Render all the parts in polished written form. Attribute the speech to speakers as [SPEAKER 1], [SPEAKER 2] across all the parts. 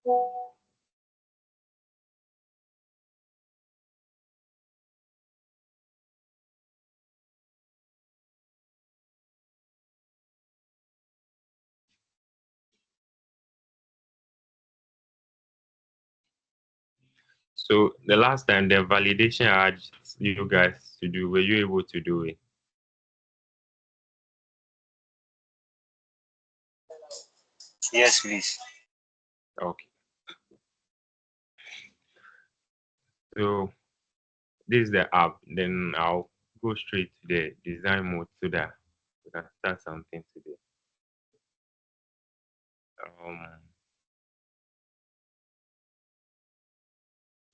[SPEAKER 1] So the last time the validation I asked you guys to do, were you able to do it?
[SPEAKER 2] Yes, please.
[SPEAKER 1] Okay. So this is the app. Then I'll go straight to the design mode so that we can start something today.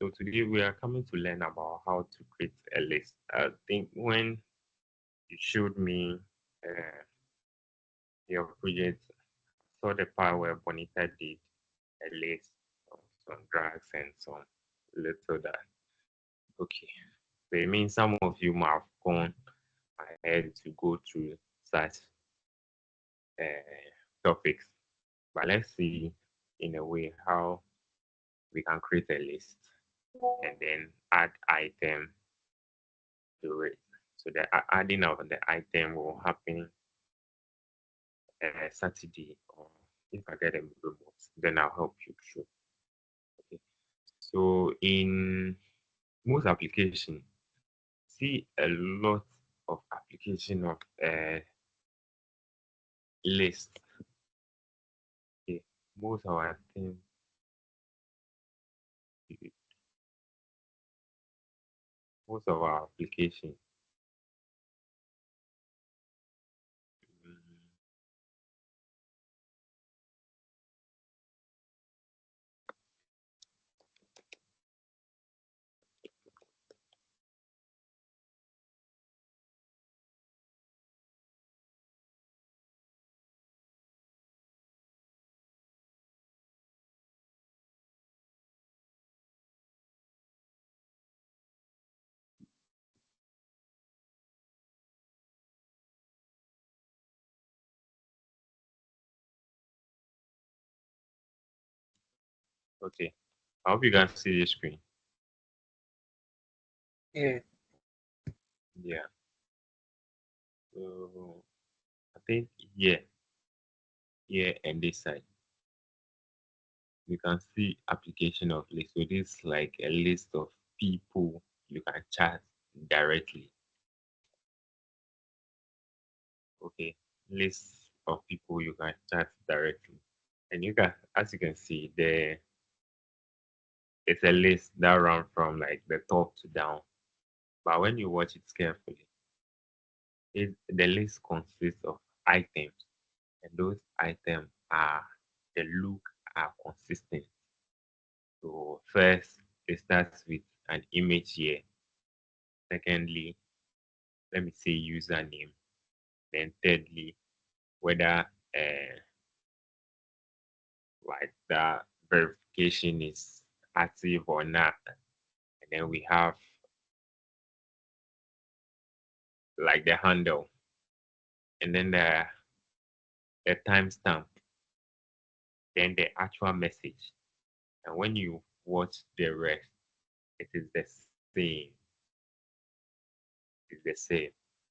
[SPEAKER 1] So today we are coming to learn about how to create a list. I think when you showed me your project, I saw the part where Bonita did a list of some drags and some little that. Okay. So it means some of you might have gone ahead to go through such topics. But let's see in a way how we can create a list and then add item to it. So the adding of the item will happen Saturday, or if I get them remote, then I'll help you through. Okay. So in most applications, see a lot of application of list. Okay. Most of our things, most of our application. Okay. I hope you can see the screen.
[SPEAKER 2] Yeah.
[SPEAKER 1] Yeah. So I think here and this side, you can see application of list. So this is like a list of people you can chat directly. Okay. List of people you can chat directly. And you can, as you can see, there it's a list that runs from like the top to down. But when you watch it carefully, the list consists of items, and those items are the look are consistent. So first, it starts with an image here. Secondly, let me say username. Then thirdly, whether like the verification is active or not. And then we have like the handle, and then the timestamp, then the actual message. And when you watch the rest, it is the same. It's the same.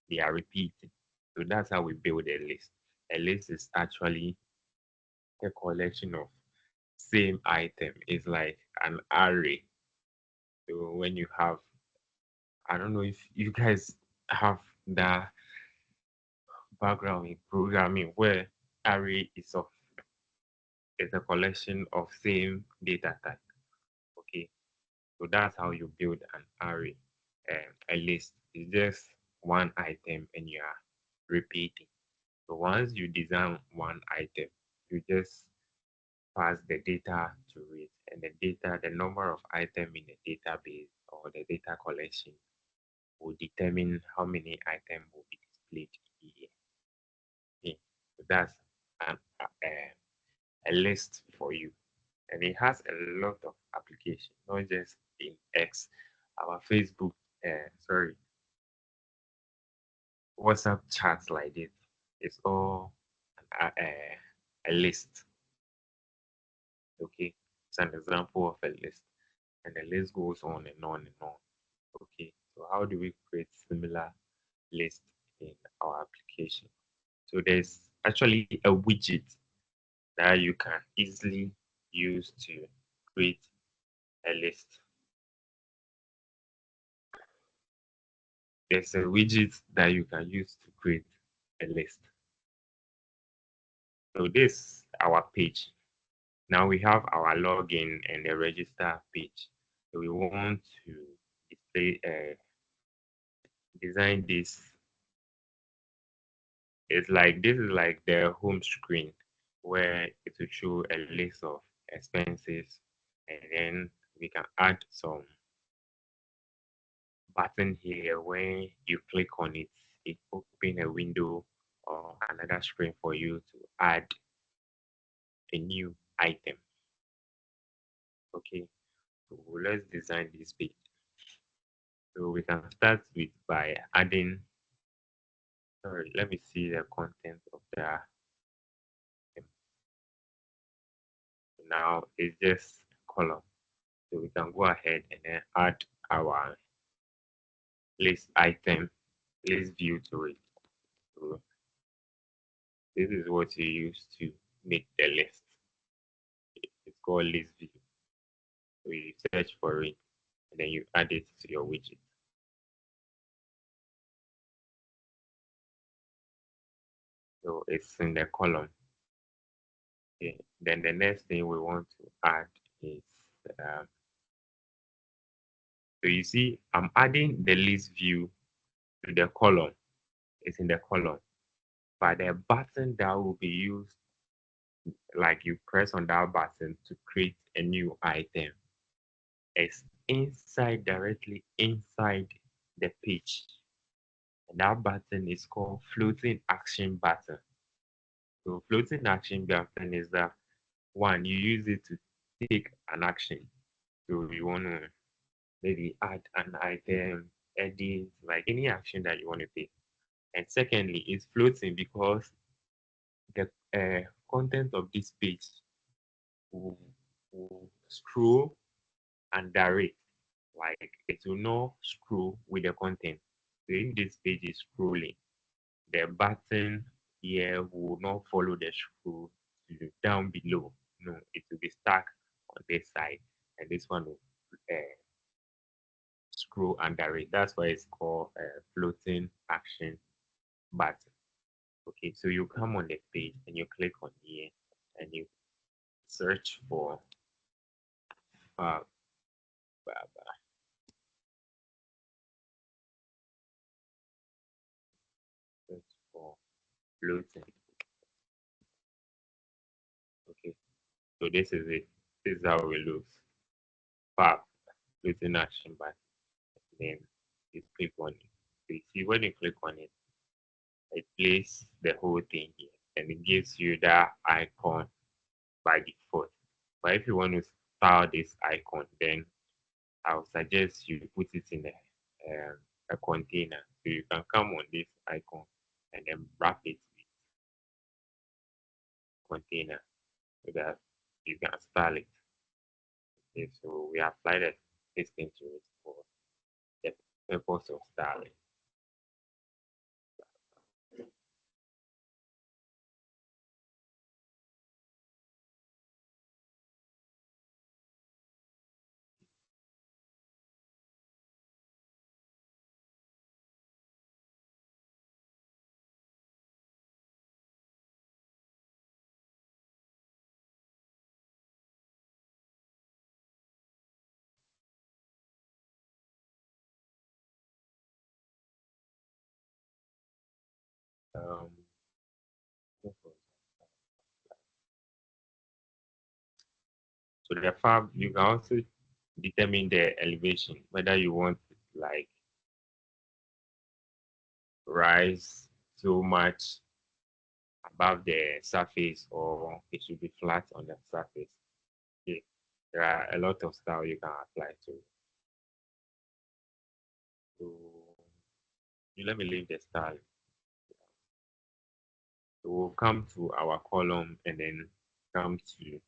[SPEAKER 1] They are repeating. So that's how we build a list. A list is actually a collection of same item. It's like an array. So when you have, I don't know if you guys have that background in programming where array is a collection of same data type. Okay, so that's how you build an array. A list is just one item and you are repeating. So once you design one item, you just pass the data to it, and the number of item in the database or the data collection will determine how many items will be displayed here. Okay, so that's an, a list for you, and it has a lot of application, not just in X, our Facebook, sorry, WhatsApp chats like this. It's all a list. Okay, It's an example of a list, and the list goes on and on and on. Okay, so how do we create similar list in our application? So there's actually a widget that you can easily use to create a list. There's a widget that you can use to create a list. So this our page. Now we have our login and the register page. So we want to display design this. This is like the home screen where it will show a list of expenses, and then we can add some button here. When you click on it, it opens a window or another screen for you to add a new item. Okay, so let's design this page. So we can start with by adding, sorry, let me see the content of the item. Now it's just column. So we can go ahead and then add our list item, list view to it. So this is what you use to make the list. It's called list view. So you search for it and then you add it to your widget. So it's in the column. Okay. Then the next thing we want to add is so you see I'm adding the list view to the column. It's in the column. But the button that will be used, like you press on that button to create a new item, is directly inside the page. And that button is called floating action button. So floating action button is that one, you use it to take an action. So you want to maybe add an item, edit, like any action that you want to take. And secondly, it's floating because the content of this page will, will scroll and direct. Like it will not scroll with the content. So if this page is scrolling, the button here will not follow the scroll to down below. No, it will be stuck on this side, and this one will scroll and direct. That's why it's called floating action button. Okay, so you come on the page and you click on here and you search for uh, search for floating. Okay, so this is it. This is how it looks. Fab, floating action button. Then you click on it. So you see when you click on it, it plays the whole thing here and it gives you that icon by default. But if you want to style this icon, then I would suggest you put it in a container. So you can come on this icon and then wrap it with container so that you can style it. Okay, so we applied this thing to it for the purpose of styling. Um, so the fab, you can also determine the elevation, whether you want like rise so much above the surface or it should be flat on the surface. Okay. There are a lot of style you can apply to. So let me leave the style. So we'll come to our column and then come to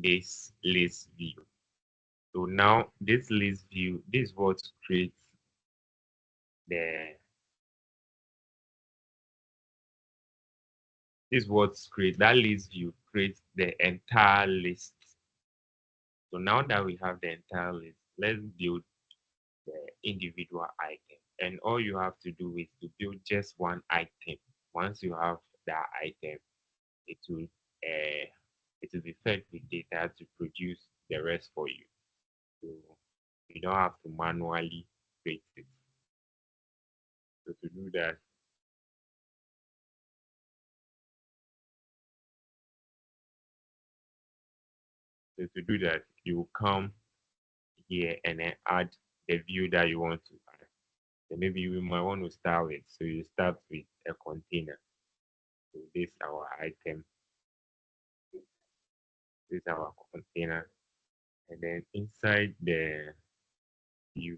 [SPEAKER 1] this list view. So now this list view, this is what creates the this is what creates that list view creates the entire list. So now that we have the entire list, let's build the individual item. And all you have to do is to build just one item. Once you have that item, it will uh, it will be fed with data to produce the rest for you. So you don't have to manually create it. So to do that, you come here and then add the view that you want to add. So maybe you might want to start with. So you start with a container. So this is our item. This is our container. And then inside the view,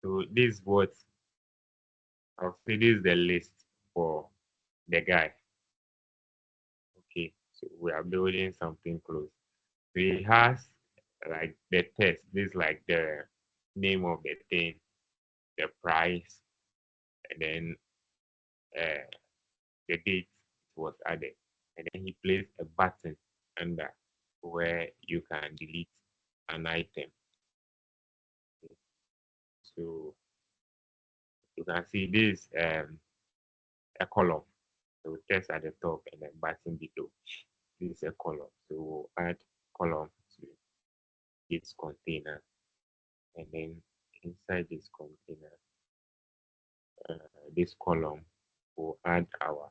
[SPEAKER 1] so this is what I'll say this is the list for the guy. Okay, so we are building something close. So he has like the test. This is like the name of the thing, the price, and then uh, the date it was added. And then he placed a button under where you can delete an item. So you can see this a column. So text at the top and then button below. This is a column. So we'll add column to this container, and then inside this container, this column, we'll add our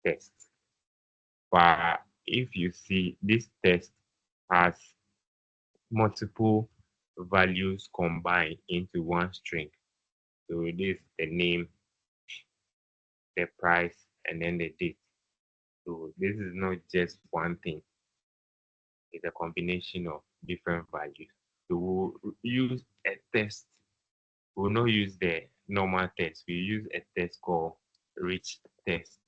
[SPEAKER 1] text. But if you see this text has multiple values combined into one string. So this is the name, the price, and then the date. So this is not just one thing, it's a combination of different values. So we'll use a test. We will not use the normal test. We use a test called rich test.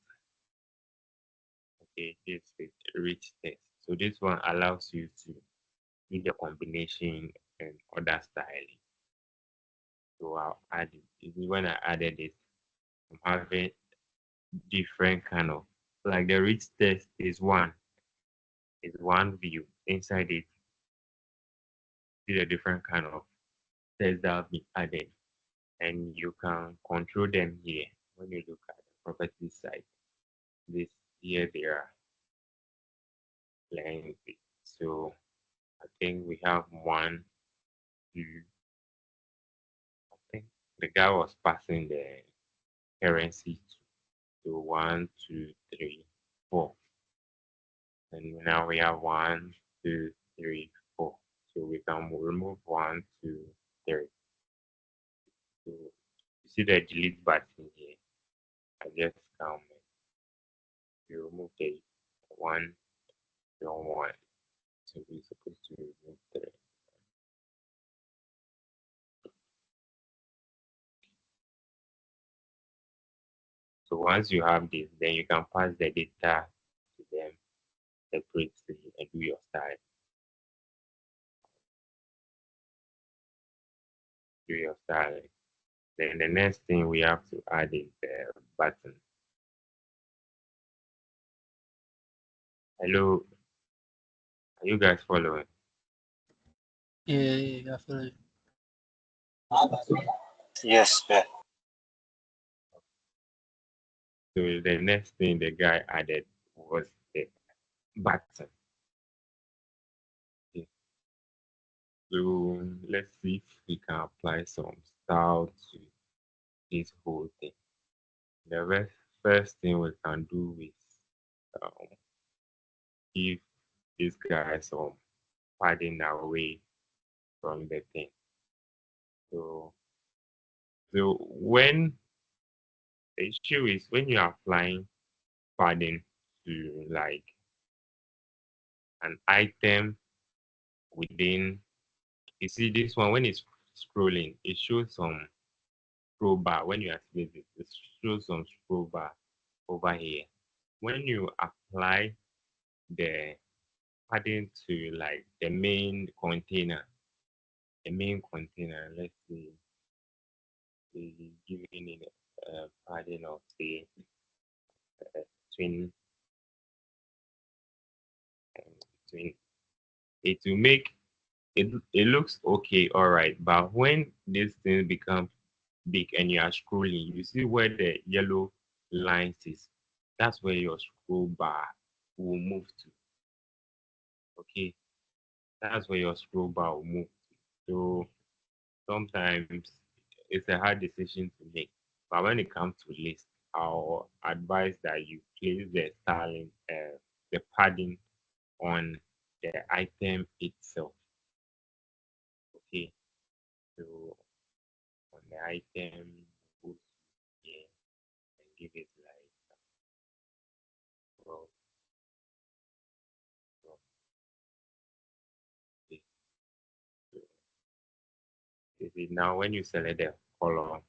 [SPEAKER 1] Okay, this is rich test. So this one allows you to do the combination and other styling. So I'll add it. When I added it, I'm having different kind of like the rich test is one view. Inside it is a different kind of text that have been added, and you can control them here. When you look at the property side, this here they are lengthy. So I think we have one, two. I think the guy was passing the currency to one, two, three, four. And now we have one, two, three, four. So we can remove one, two, three. So you see the delete button here. I just come and you remove the one from one. So we're supposed to remove three. So once you have this, then you can pass the data to them separately and do your style. Do your styling. Then the next thing we have to add is the button. Hello, are you guys following?
[SPEAKER 3] Yeah, I feel it.
[SPEAKER 2] Yes, sir.
[SPEAKER 1] So the next thing the guy added was the button. Okay. So let's see if we can apply some style to this whole thing. The first thing we can do is um, give this guy some padding away from the thing. So, so when the issue is when you're applying padding to like an item within, you see this one when it's scrolling, it shows some scroll bar. When you activate it, it shows some scroll bar over here. When you apply the padding to like the main container, let's say giving it a padding of say 20, 20, it will make it looks okay, all right. But when this thing becomes big and you are scrolling, you see where the yellow lines is. That's where your scroll bar will move to. Okay, that's where your scroll bar will move to. So sometimes it's a hard decision to make. But when it comes to list, I'll advise that you place the styling, the padding on the item itself. Okay, so on the item, put here and give it like well, well, this. So you see now when you select the column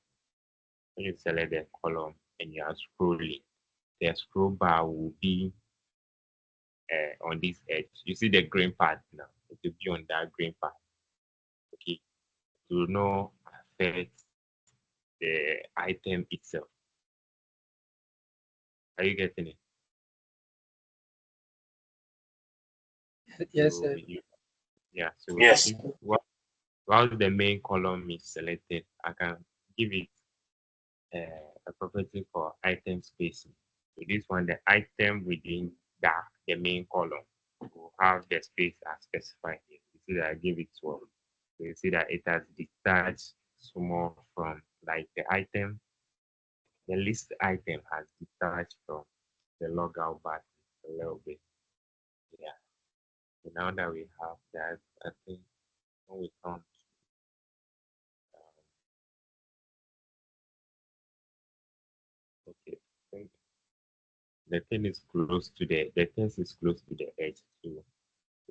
[SPEAKER 1] and you are scrolling, the scroll bar will be on this edge. You see the green part now. It will be on that green part. Okay, it will not affect the item itself. Are you getting it?
[SPEAKER 3] Yes,
[SPEAKER 1] So
[SPEAKER 3] sir.
[SPEAKER 1] yeah. So
[SPEAKER 2] Yes.
[SPEAKER 1] if while the main column is selected, I can give it a property for item spacing. So this one, the item within the main column will have the space as specified here. You see that I give it 12. So you see that it has detached small from like the list item has detached from the logout button a little bit. Yeah. So now that we have that, I think when we come okay, I think the thing is close to the text is close to the edge. So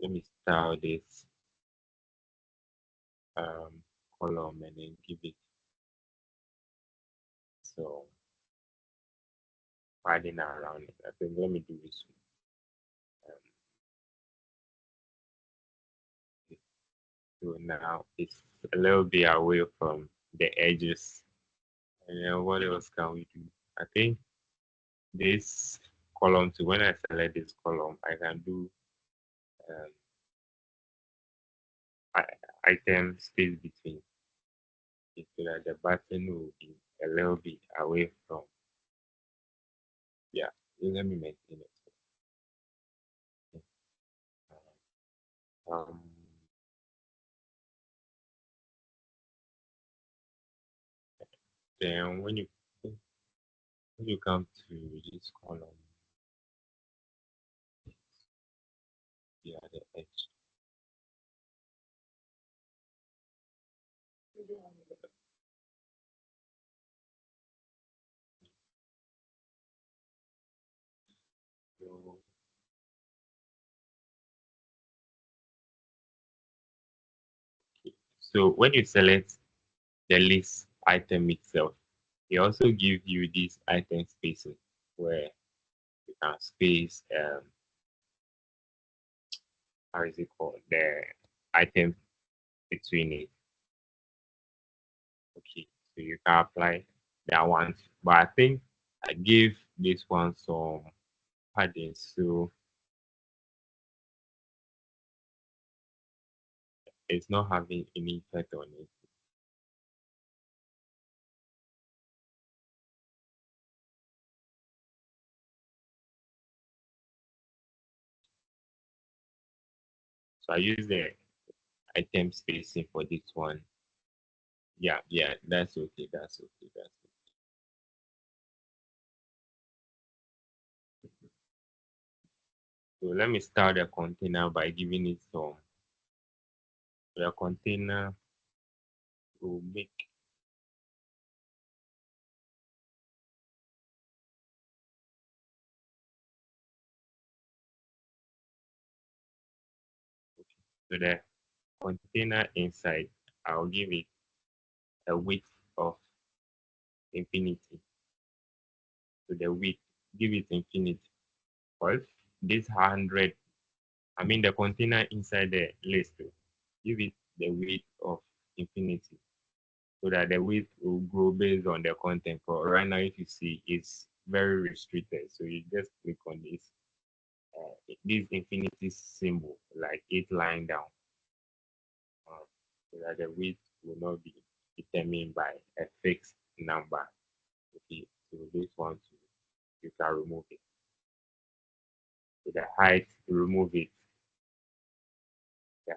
[SPEAKER 1] let me style this um column and then give it so padding around it. I think let me do this one. So now it's a little bit away from the edges. And then what else can we do? I think this column too. When I select this column, I can do um, item space between it so that the button will be a little bit away from. Yeah, let me maintain it. Um, then when you come to this column, yeah, the edge. So, so when you select the list item itself, it also gives you this item spacing where you can space how is it called the item between it. Okay, so you can apply that one, but I think I gave this one some padding, so it's not having any effect on it. So I use the item spacing for this one. Yeah, yeah, that's okay. That's okay. That's okay. So let me start the container by giving it some. The container will make so the container inside. I'll give it a width of infinity. So the width, give it infinity. Because this 100, I mean the container inside the list, give it the width of infinity so that the width will grow based on the content. But right now, if you see, it's very restricted. So you just click on this infinity symbol, like it lying down, so that the width will not be determined by a fixed number. Okay, so this one too, you can remove it. So the height, remove it. The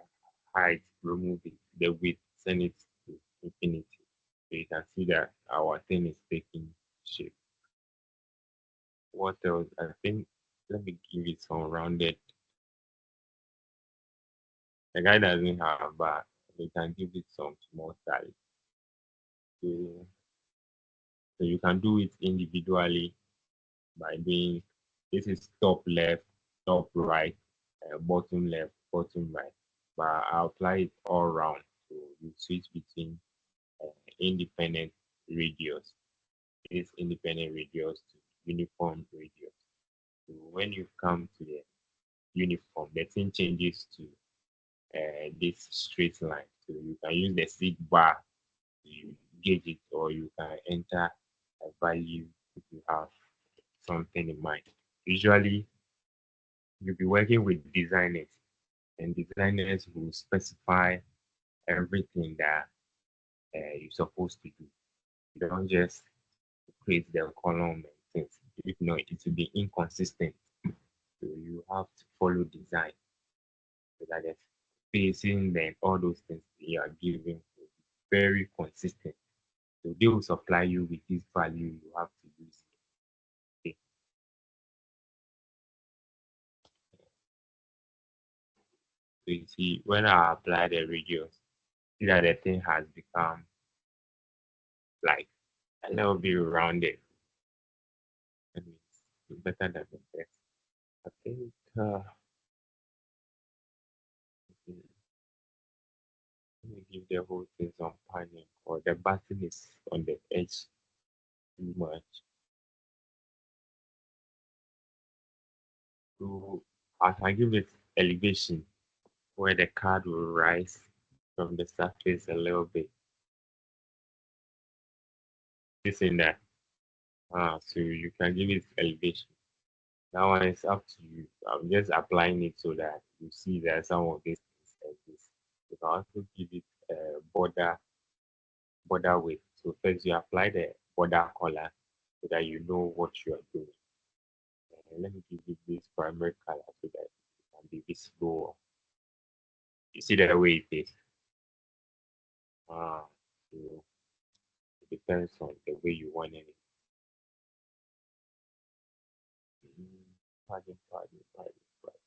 [SPEAKER 1] height, remove it. The width, send it to infinity. So you can see that our thing is taking shape. What else? I think let me give it some rounded. The guy doesn't have, but we can give it some small size. So, so you can do it individually by doing this is top left, top right, bottom left, bottom right. But I apply it all round. So you switch between uh, independent radius. This independent radius to uniform radius. So when you come to the uniform, the thing changes to this straight line. So you can use the seed bar to gauge it, or you can enter a value if you have something in mind. Usually, you'll be working with designers, and designers will specify everything that you're supposed to do. You don't just create the column and things. If not, it will be inconsistent. So you have to follow design so that the spacing and all those things you are giving will be very consistent. So they will supply you with this value you have to use. Okay. So you see, when I apply the radius, see that the thing has become like a little bit rounded. And it's better than the best. I think let me give the whole thing some padding, or the button is on the edge too much. So I can give it elevation where the card will rise from the surface a little bit. This in that. So you can give it elevation. That one is up to you. I'm just applying it so that you see that some of these things exist. You can also give it a border width. So first you apply the border color so that you know what you are doing. And let me give you this primary color so that it can be visible. You see the way it is. So it depends on the way you want it. Pardon, pardon, pardon, pardon.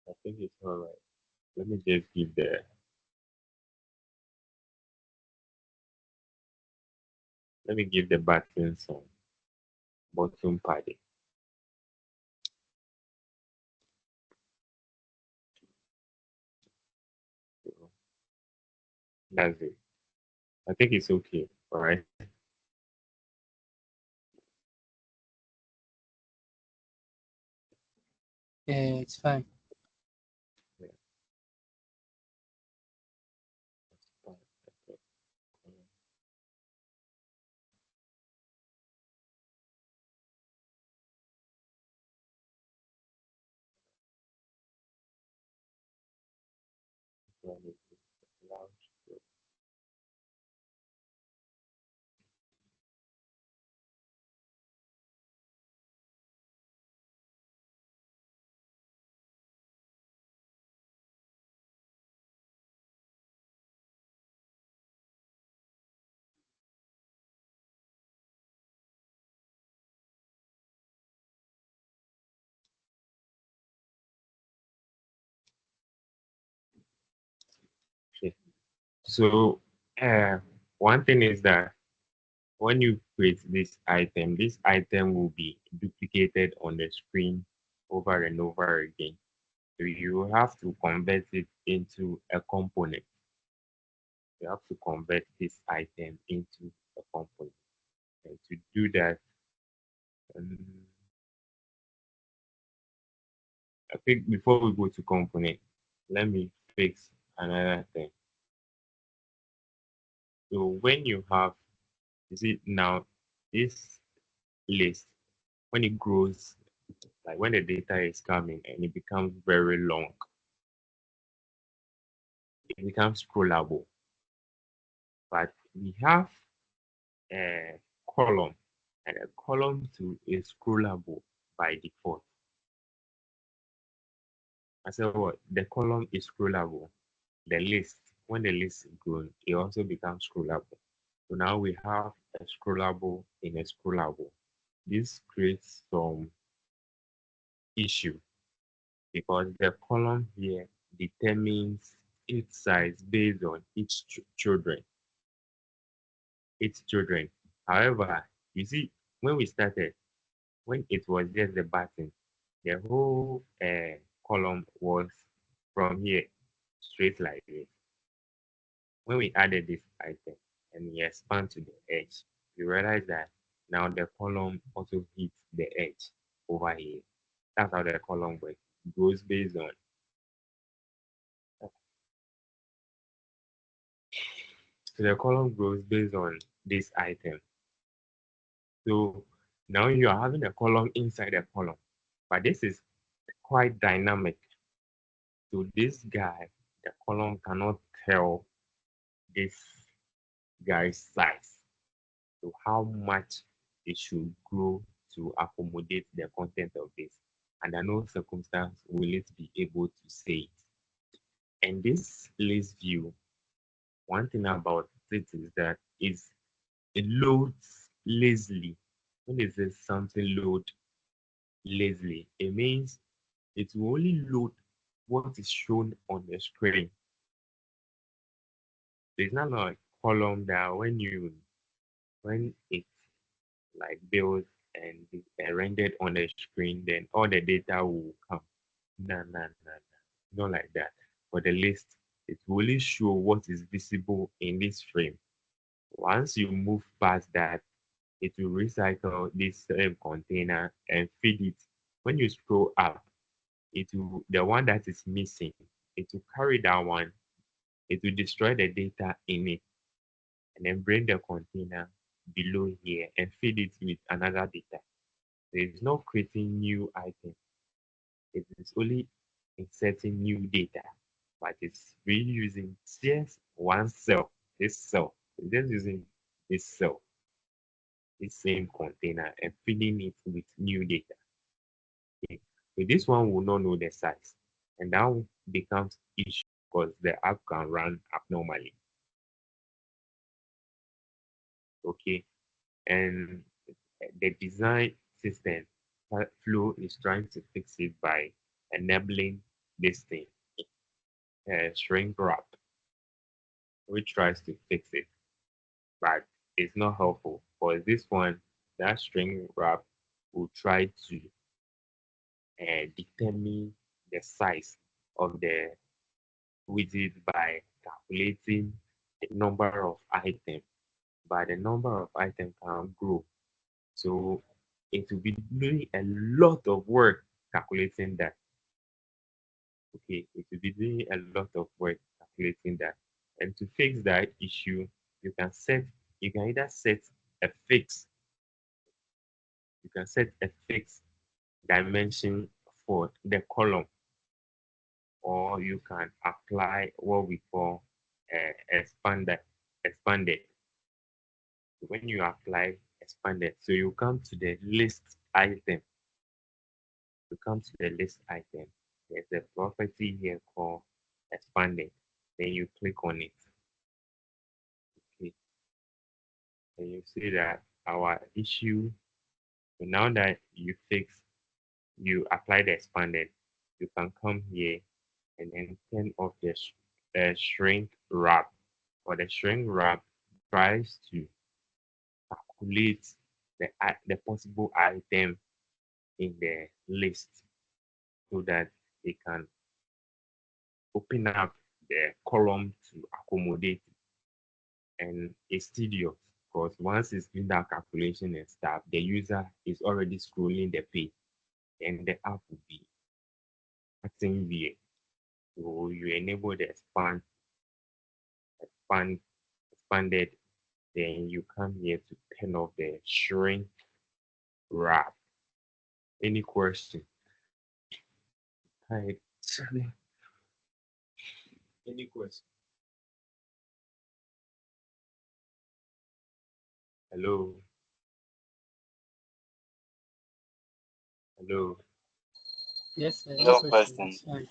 [SPEAKER 1] I think it's all right. Let me just give the button some bottom padding. So that's it. I think it's okay. All right.
[SPEAKER 3] Yeah, it's fine.
[SPEAKER 1] Yeah, that's fine. Okay. So I need to launch the- Okay. So one thing is that when you create this item will be duplicated on the screen over and over again. So you have to convert it into a component. You have to convert this item into a component. And to do that, um, I think before we go to component, let me fix another thing. So when you have, you see now, this list, when it grows, like when the data is coming and it becomes very long, it becomes scrollable. But we have a column, and a column too is scrollable by default. I said what? The column is scrollable. The list, when the list is grown, it also becomes scrollable. So now we have a scrollable in a scrollable. This creates some issue because the column here determines its size based on its children. Its children. However, you see, when we started, when it was just the button, the whole column was from here straight like this. When we added this item and we expand to the edge, we realize that now the column also hits the edge over here. That's how the column works. It goes based on so the column grows based on this item. So now you are having a column inside a column, but this is quite dynamic. So this guy, the column cannot tell this guy's size. So how much it should grow to accommodate the content of this. Under no circumstance will it be able to say it. And this list view, one thing about it is that it loads lazily. When it says something load lazily, it means it will only load what is shown on the screen. There's not like column that when it like built and rendered on the screen, then all the data will come. No, no, no, no, not like that. For the list, it will only show what is visible in this frame. Once you move past that, it will recycle this container and feed it. When you scroll up, it will the one that is missing. It will carry that one. It will destroy the data in it and then bring the container below here and feed it with another data. There is no creating new items. It is only inserting new data, but it's reusing just one cell, this cell. It's just using this cell, this same container, and feeding it with new data. Okay. So this one will not know the size, and that becomes issue because the app can run abnormally. Okay, and the design system flow is trying to fix it by enabling this thing, shrink wrap, which tries to fix it, but it's not helpful. For this one, that string wrap will try to determine the size of the widget by calculating the number of items, but the number of items can grow. So it will be doing a lot of work calculating that. Okay, it will be doing a lot of work calculating that. And to fix that issue, you can set, you can either set a fix, you can set a fixed dimension for the column, or you can apply what we call expanded. When you apply expanded, so you come to the list item, you come to the list item. There's a property here called expanded. Then you click on it. Okay, and you see that our issue. So now that you apply the expanded, you can come here and then turn off the shrink wrap. Or the shrink wrap tries to calculate the possible item in the list so that they can open up the column to accommodate it. And it's tedious because once it's doing that calculation and stuff, the user is already scrolling the page and the app will be acting weird. So you enable the expand, expanded, then you come here to turn off the shrink wrap. Any question? Hi, sorry. Any question? Hello, hello.
[SPEAKER 3] Yes, sir. No
[SPEAKER 2] No
[SPEAKER 3] question.
[SPEAKER 2] question.
[SPEAKER 3] It's fine.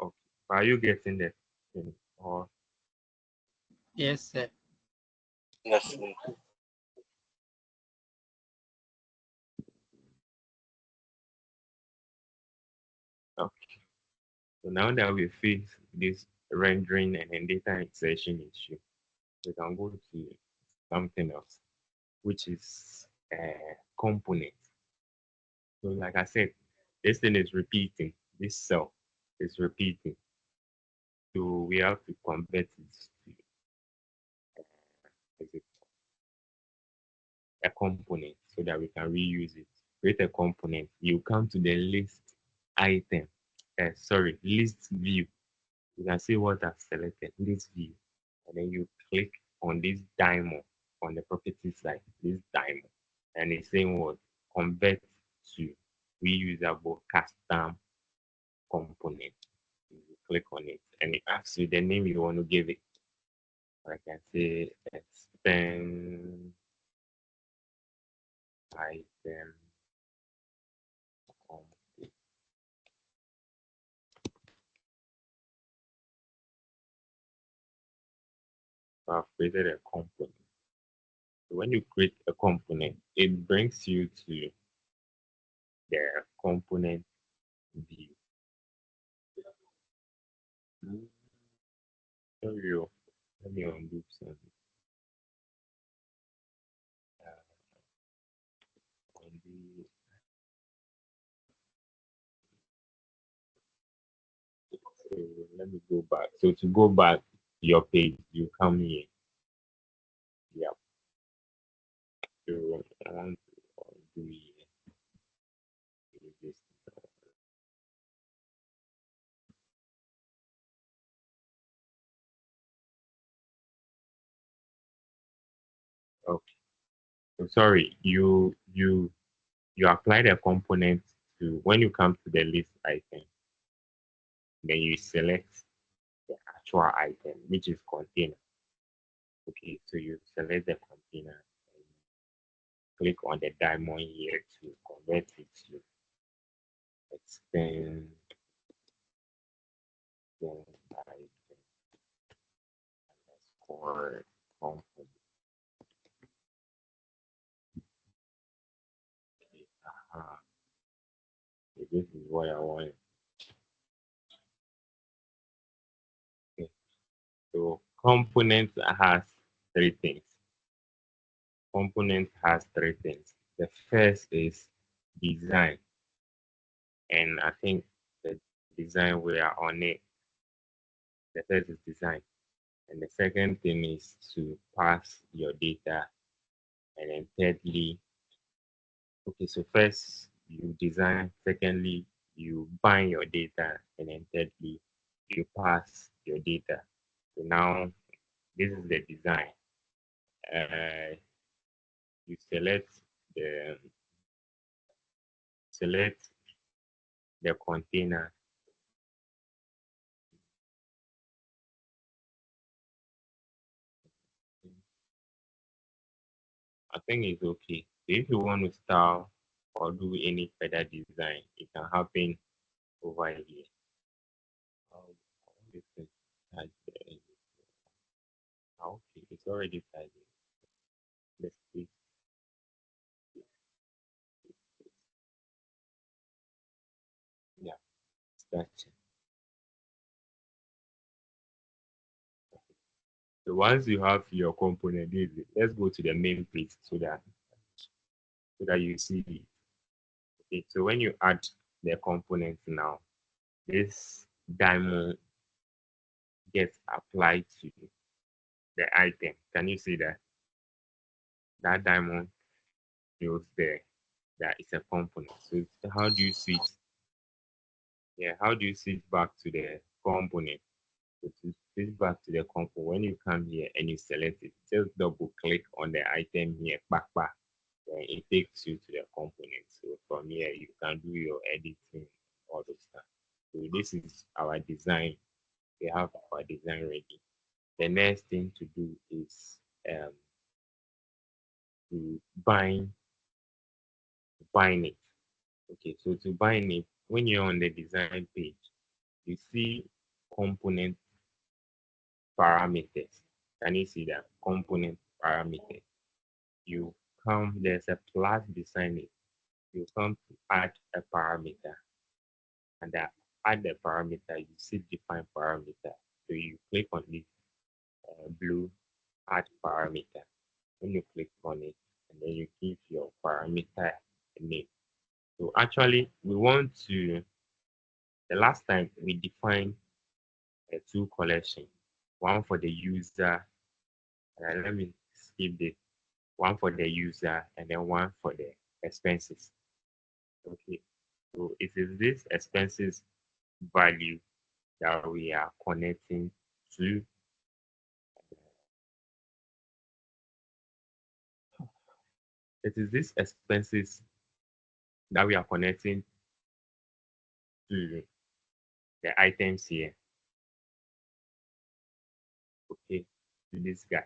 [SPEAKER 1] Okay. Are you getting the thing? Or
[SPEAKER 3] Yes, sir.
[SPEAKER 2] Yes, please.
[SPEAKER 1] okay. So now that we fix this rendering and then data insertion issue, we can go to something else, which is component. So like I said, this thing is repeating. This cell is repeating. So we have to convert it to is it a component so that we can reuse it. Create a component. You come to the list item. Sorry, list view. You can see what I've selected, list view. And then you click on this diamond on the property side, this diamond. And it's saying what? Convert to reusable custom component. You click on it and it asks you the name you want to give it. I can say expand item. So I've created a component. So when you create a component, it brings you to the component view. Sorry, let me undo something. Undo. So let me go back. So to go back to your page, you come here. Yeah. So I want to undo here. This. Okay. So sorry, you apply the component to when you come to the list item, then you select the actual item, which is container. Okay, so you select the container and click on the diamond here to convert it to extend item underscore component. Okay, so this is what I want. Okay, so component has three things. Component has three things. The first is design, and I think the design we are on it. The first is design, and the second thing is to pass your data, and then thirdly, okay, so first you design, secondly you bind your data, and then thirdly you pass your data. So now this is the design. You the select the container. I think it's okay. So if you want to style or do any further design, it can happen over here. This is type there. Okay, it's already typed. Let's see. Yeah, gotcha. So once you have your component, let's go to the main page so that you see it. Okay, so when you add the component now, this diamond gets applied to the item. Can you see that? That diamond shows there that it's a component. So how do you switch? Yeah, how do you switch back to the component? So to switch back to the component, when you come here and you select it, just double click on the item here, back, then it takes you to the component. So from here, you can do your editing, all those stuff. So this is our design. We have our design ready. The next thing to do is to bind it. Okay, so to bind it, when you're on the design page, you see component parameters. Can you see that? Component parameters. You come, there's a plus beside it. You come to add a parameter, and that add the parameter, you see define parameter. So you click on this blue add parameter. When you click on it, and then you give your parameter a name. So actually, we want to, the last time we defined two collections, one for the user, let me skip this, one for the user and then one for the expenses. Okay, so it is this expenses value that we are connecting to. It is this expenses that we are connecting to the items here. Okay, to this guy.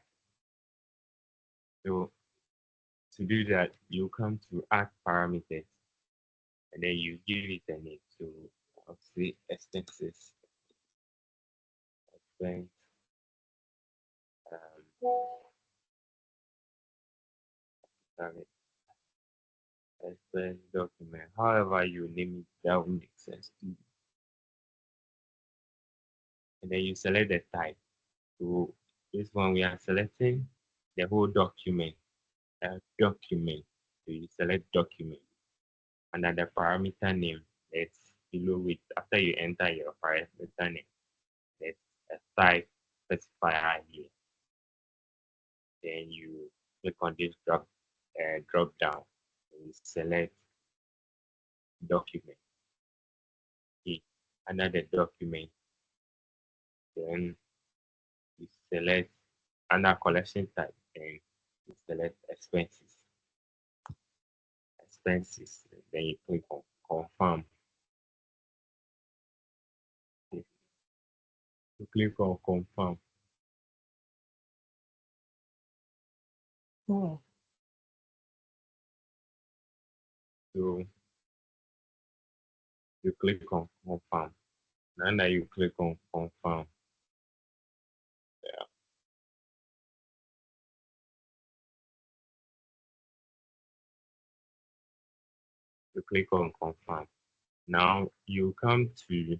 [SPEAKER 1] So to do that, you come to add parameters and then you give it a name. So I'll say expenses, expense, sorry, expense document. However you name it, that will make sense to you. And then you select the type. So this one we are selecting the whole document. Document. So you select document. And then the parameter name that's below it. After you enter your parameter name, there's a type specifier here. Then you click on this drop down. And you select document. Okay. Another document. Then you select under collection type and you select expenses. Expenses. Then you click on confirm. Okay. You click on confirm. Oh. So you click on confirm. Now that you click on confirm, yeah, you click on confirm. Now you come to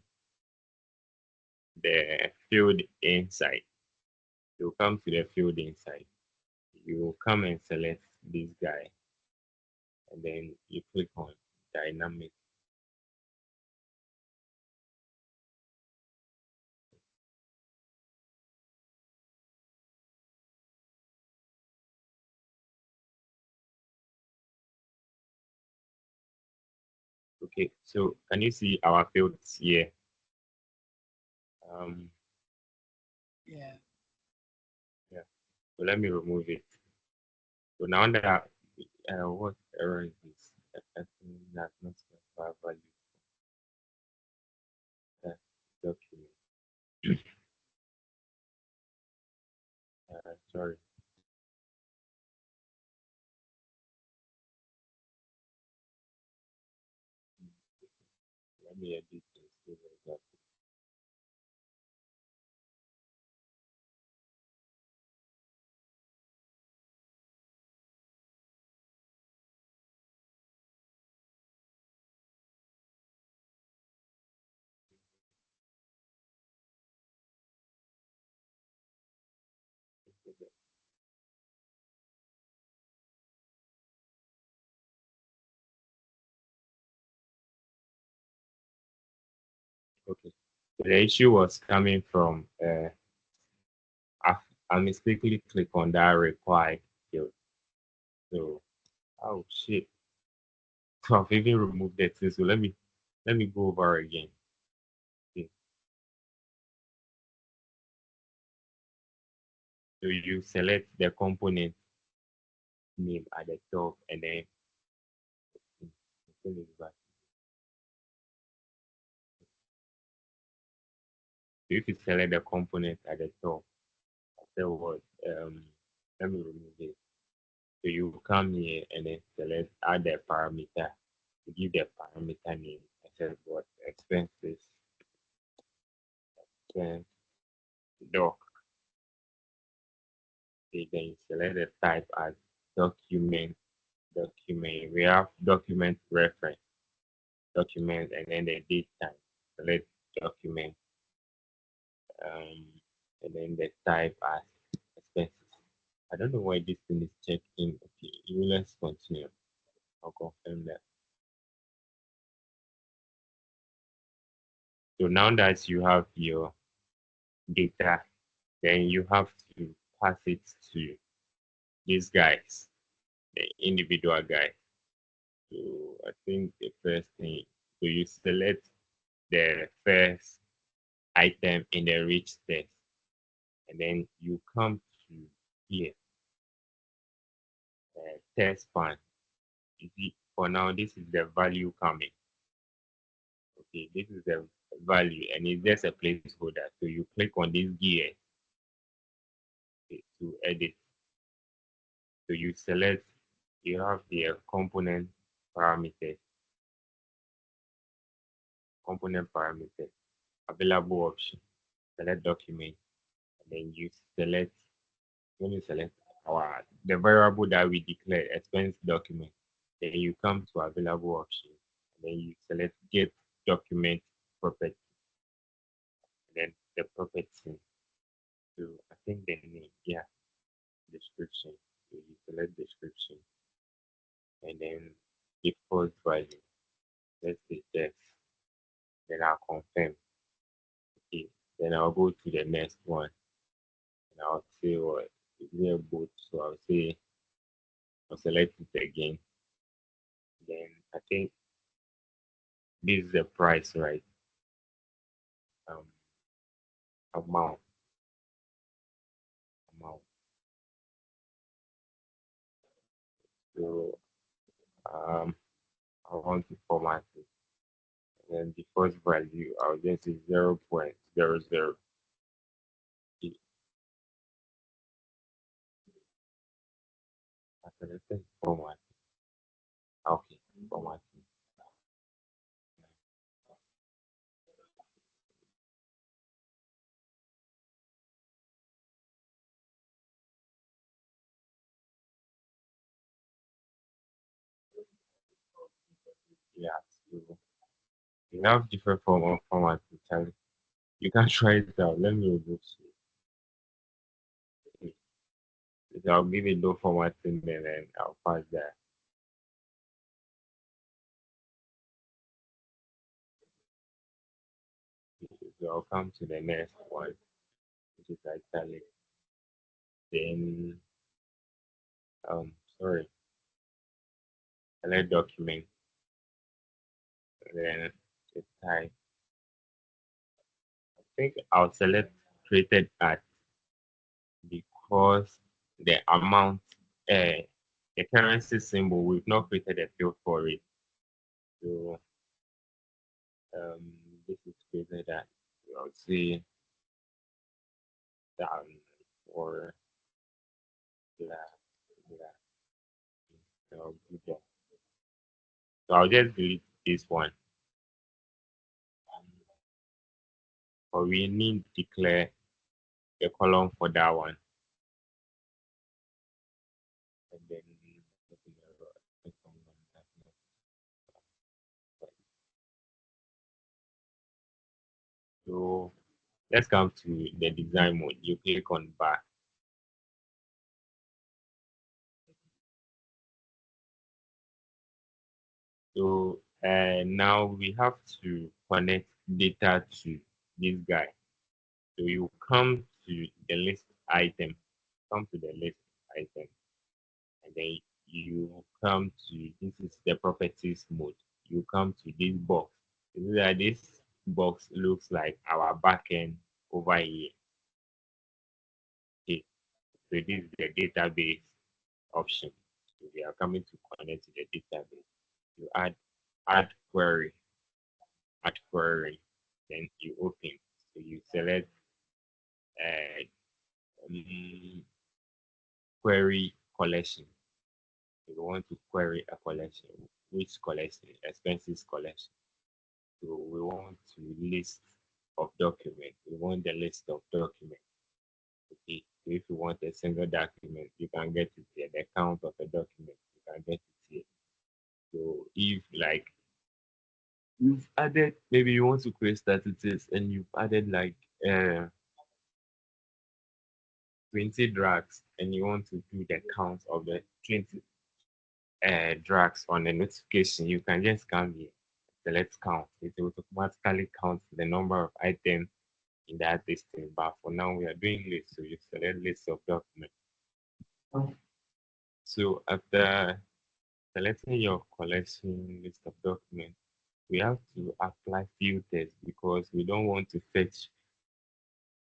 [SPEAKER 1] the field inside. You come to the field inside. You come and select this guy, and then you click on dynamic. Okay, so can you see our fields here? Um,
[SPEAKER 3] Yeah.
[SPEAKER 1] yeah. So let me remove it. So now that what error is this? That's not specified value document. Sorry. Let me edit this. Okay. The issue was coming from I, I mistakenly click on that required field. So oh shit. So I've even removed that thing. So let me go over again. Okay. So you select the component name at the top and then send it back. So if you select the component at the top, afterwards, let me remove it. So you come here and then select add the parameter. You give the parameter name. I said what expenses, expense, doc. Okay, then you select the type as document, document. We have document reference, document, and then the date time. Select document, um, and then the type as expenses. I don't know why this thing is checked in. Okay, let's continue. I'll confirm that. So now that you have your data, then you have to pass it to these guys, the individual guys. So I think the first thing, so you select the first item in the rich test, and then you come to here, test pan. You see, for now, this is the value coming. Okay, this is the value, and it's just a placeholder. So you click on this gear, okay, to edit. So you select, you have the component parameters, available option, select document, and then you select, when you select the variable that we declare, expense document, then you come to available option, and then you select get document property, and then the property. So I think the name, yeah, description. So you select description, and then default value. Let's say text. Then I'll confirm. Okay. Then I'll go to the next one, and I'll say what is there both. So I'll select it again. Then I think this is the price, right? Um, amount, amount. So I want to format it. And then the first value, I'll just say 0.00. I selected format. Okay, format. Yeah, so you have different form of format to tell. You can try it out. Let me remove it. So I'll give it no formatting and then I'll pass that. So I'll come to the next one, which is italic. Then sorry, select document, then the type. I think I'll select created at because the amount, the currency symbol, we've not created a field for it. So this is created at, I'll say down or black, black. I'll do that. So I'll just delete this one. But we need to declare the column for that one. And then so let's come to the design mode. You click on back. So now we have to connect data to this guy. So you come to the list item, come to the list item, and then you come to this is the properties mode. You come to this box. You see that this box looks like our backend over here. Okay. So this is the database option. So we are coming to connect to the database. You add query, add query, then you open. So you select uh, um, query collection. You want to query a collection. Which collection? Expenses collection. So we want to list of document. We want the list of document. Okay. So if you want a single document, you can get it here. The count of a document, you can get it here. So if like you've added, maybe you want to create statistics and you've added like uh 20 drags and you want to do the count of the 20 drags on the notification, you can just come here, select count. It will automatically count the number of items in that listing. But for now, we are doing list, so you select list of documents. So after selecting your collection list of documents, we have to apply filters because we don't want to fetch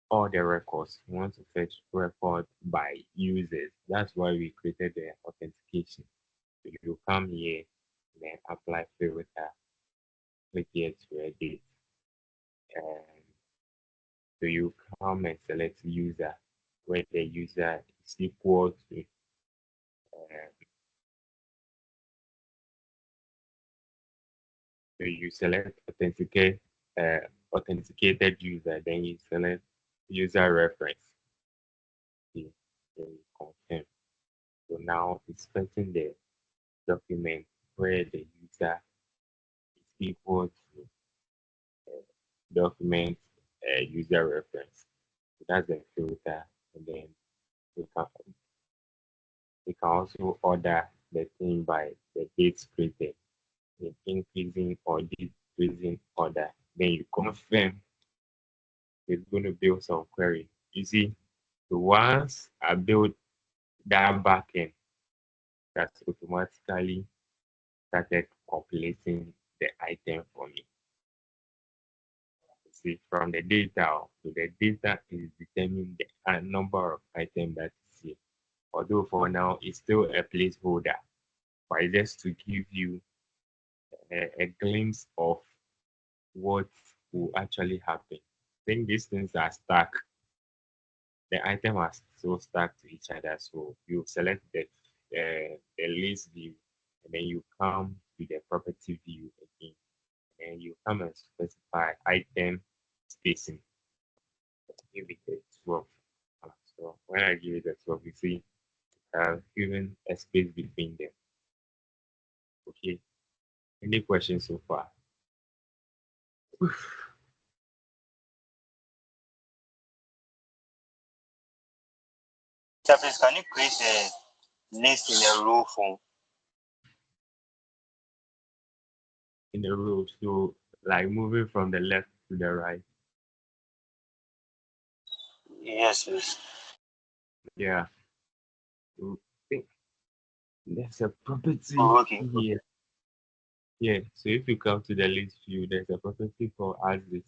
[SPEAKER 1] all the records. We want to fetch record by users. That's why we created the authentication. So you come here, then apply filter, click here to edit. And so you come and select user, where the user is equal to uh, so you select authenticated user, then you select user reference. Okay, then you confirm. So now it's fetching the document where the user is equal to document user reference. So that's the filter, and then we can also order the thing by the dates created in increasing or decreasing order. Then you confirm it's going to build some query. You see, so once I build that backend, that's automatically started calculating the item for me. You see, from the data, so the data is determining the number of items that is here. Although for now it's still a placeholder, but just to give you a glimpse of what will actually happen. I think these things are stuck. The item are so stuck to each other. So you select the list view, and then you come to the property view again, and you come and specify item spacing. Give it a 12. So when I give it a 12, you see given a space between them. Okay. Any questions so far?
[SPEAKER 2] Sir, please, can you create a list in a row form?
[SPEAKER 1] In a row, so like moving from the left to the right.
[SPEAKER 2] Yes, please.
[SPEAKER 1] Yeah. So think there's a property
[SPEAKER 2] Oh, okay.
[SPEAKER 1] here. Yeah. So if you come to the list view, there's a property called axis.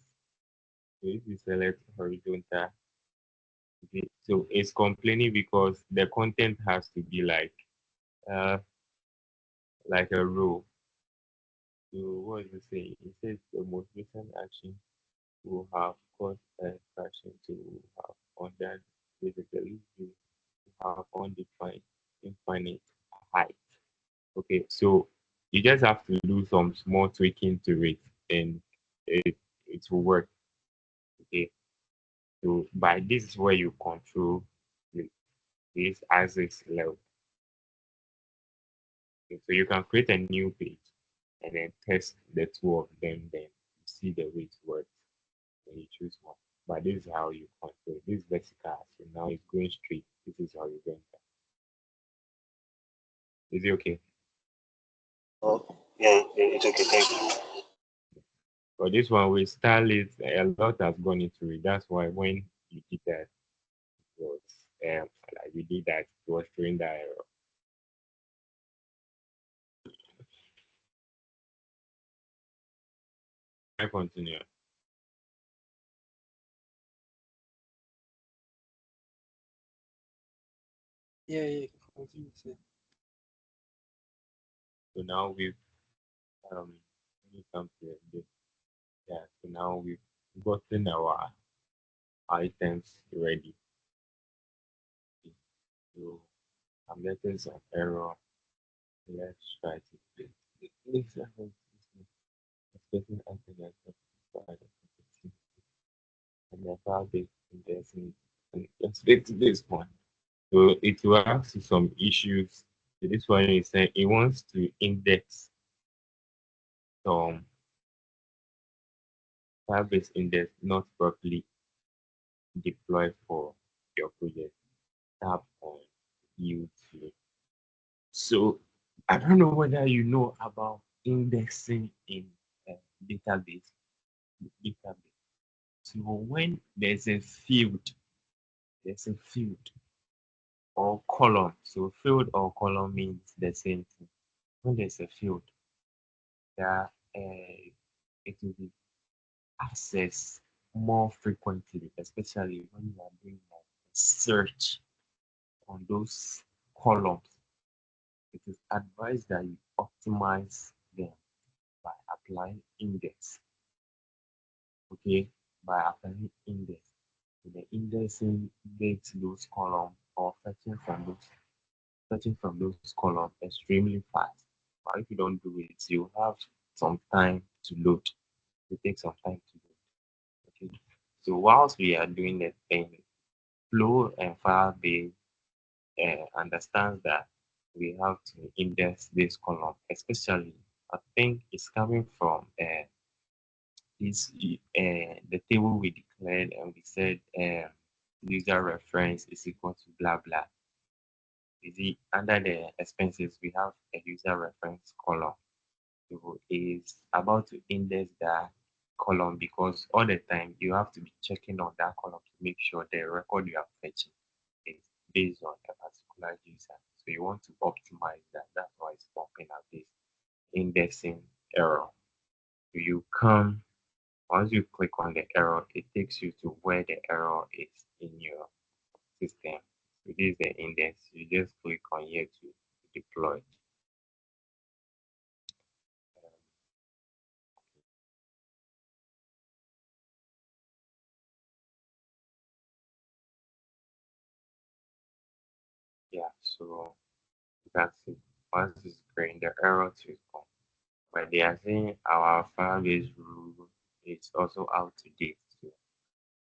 [SPEAKER 1] So if you select horizontal, okay, so it's complaining because the content has to be uh like a row. So what is it saying? It says the most recent action will have caused a fraction to have under basically you have undefined infinite height. Okay, so you just have to do some small tweaking to it and it will work. Okay, so by this is where you control this axis level. Okay, so you can create a new page and then test the two of them, then see the way it works and you choose one. But this is how you control this vertical. So now it's going straight. This is how you're going. Is it okay?
[SPEAKER 2] Oh, Yeah, it's okay. Thank you.
[SPEAKER 1] For this one, we style it. A lot has gone into it. That's why when you did that, it was like we did that, it was showing that error. I continue.
[SPEAKER 3] Yeah, yeah. Continue, sir.
[SPEAKER 1] So now we've when it comes to this, yeah. So now we've gotten our items ready. So I'm getting some error. Let's try to fix it. This error is expecting item that and the Firebase indexing and let's fix this one. So it will ask you some issues. So this one is saying it wants to index some Firebase index not properly deployed for your project. Tap on YouTube. So I don't know whether you know about indexing in uh, database. database. So when there's a field or column. So field or column means the same thing. When there's a field, that it will be accessed more frequently, especially when you are doing like a search on those columns. It is advised that you optimize them by applying index. Okay, by applying index. So the indexing makes those columns or fetching from those columns extremely fast. But if you don't do it, you have some time to load. It takes some time to load. Okay. So whilst we are doing the thing, Flow and Firebase understands that we have to index this column, especially I think it's coming from this the table we declared and we said user reference is equal to blah blah. You see, under the expenses we have a user reference column. So is about to index that column because all the time you have to be checking on that column to make sure the record you are fetching is based on a particular user. So you want to optimize that. That's why it's popping up this indexing error. So you come once you click on the error, it takes you to where the error is in your system. So this is the index. You just click on here to deploy. Yeah, so that's it. Once it's green, the error to come. But they are saying our Firebase rule is also out to date. So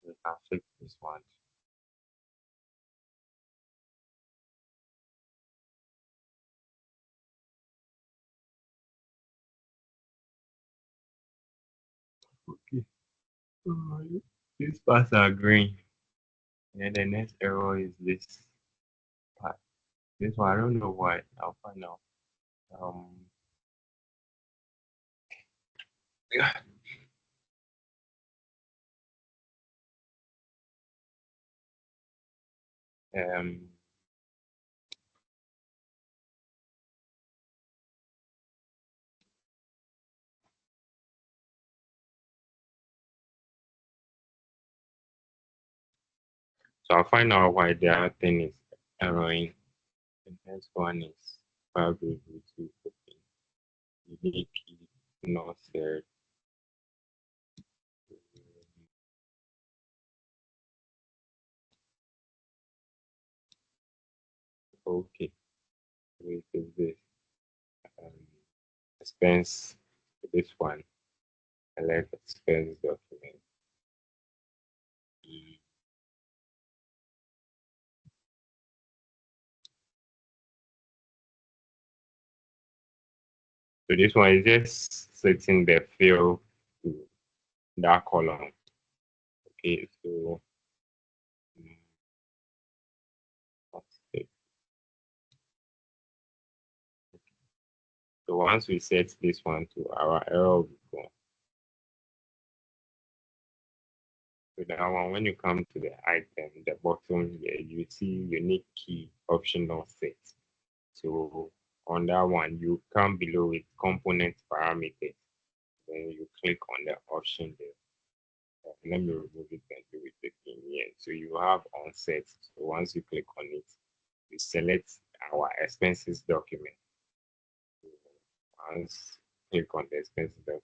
[SPEAKER 1] we can fix this one. Okay. Alright. These parts are green. And then the next error is this part. This one I don't know why. I'll find out. Um um so I'll find out why the other thing is erroring. The next one is Firebase Bluetooth open. Unique key not shared. Okay. Wait, is this um expense this one? Select expense document. Mm. So this one is just setting the field to that column. Okay, so mm, what's it? So once we set this one to our error will be gone. So that one, when you come to the item, the bottom here, you see unique key optional set. So on that one, you come below with component parameters. Then you click on the option there. Let me remove it and do it again here. So you have on set. So once you click on it, you select our expenses document. Once click on the expenses document,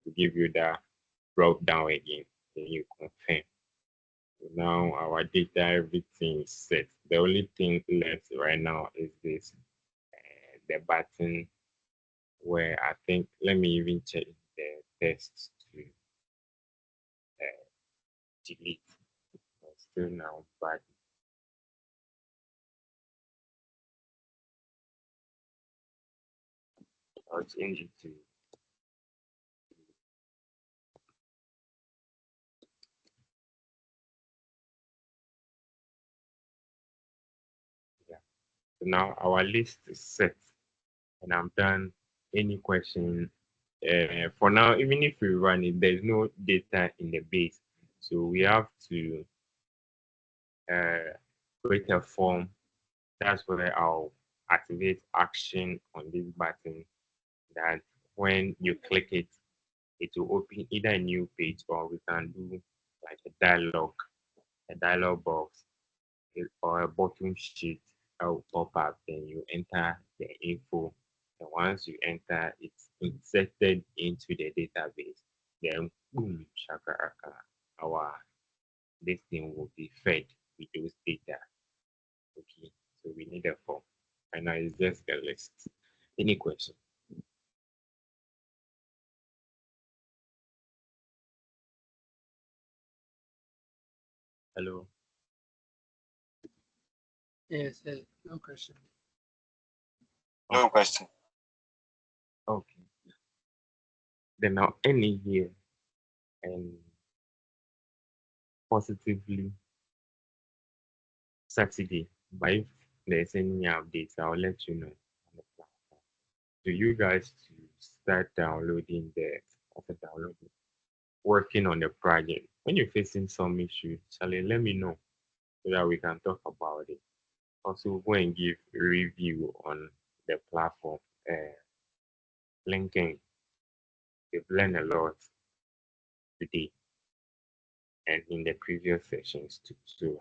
[SPEAKER 1] to give you that drop down again, then you confirm. So now our data, everything is set. The only thing left right now is this the button where I think, let me even check the text to delete. Still now, but I'll change it to yeah. So now our list is set and I'm done. Any question? For now, even if we run it, there's no data in the base. So we have to create a form. That's where I'll activate action on this button that when you click it, it will open either a new page or we can do like a dialog box or a bottom sheet that will pop up. Then you enter the info. And once you enter, it's inserted into the database. Then boom, shakaraka, our this thing will be fed with those data. Okay, so we need a form. And now it's just a list. Any question? Hello.
[SPEAKER 3] Yes, no question.
[SPEAKER 2] No question.
[SPEAKER 1] Okay. Then I'll end it here and positively Saturday. But if there's any updates, I'll let you know on the platform. So you guys to start downloading after downloading, working on the project. When you're facing some issue, Charlie, let me know so that we can talk about it. Also, go and give a review on the platform. LinkedIn, we've learned a lot today and in the previous sessions too. So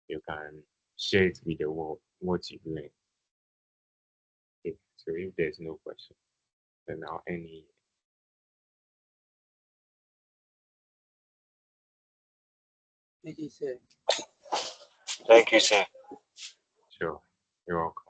[SPEAKER 1] you can share it with the world what you've learned. Okay. So if there's no question, then I'll end it.
[SPEAKER 3] Thank you, sir.
[SPEAKER 2] Thank you, sir.
[SPEAKER 1] Sure. You're welcome.